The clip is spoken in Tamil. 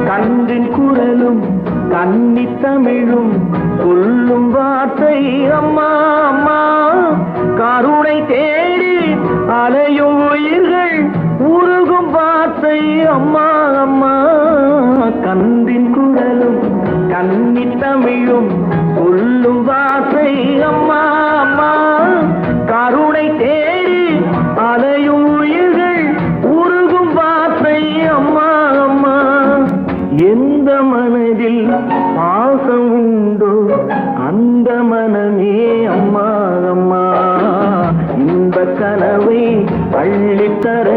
கண்ணின் குரலும் கன்னி தமிழும் சொல்லும் வார்த்தை அம்மா அம்மா. கருணை தேடி அலையும் உயிர்கள் உருகும் வார்த்தை அம்மா அம்மா. கண்ணின் குரலும் கன்னி தமிழும் சொல்லும் வார்த்தை அம்மா அம்மா. கருணை தேடி அலையும் உயிர்கள் உருகும் வார்த்தை அம்மா அம்மா. எந்த மனதில் பாசம் உண்டோ அந்த மனமே அம்மா அம்மா. இன்ப கனவை அள்ளித்தர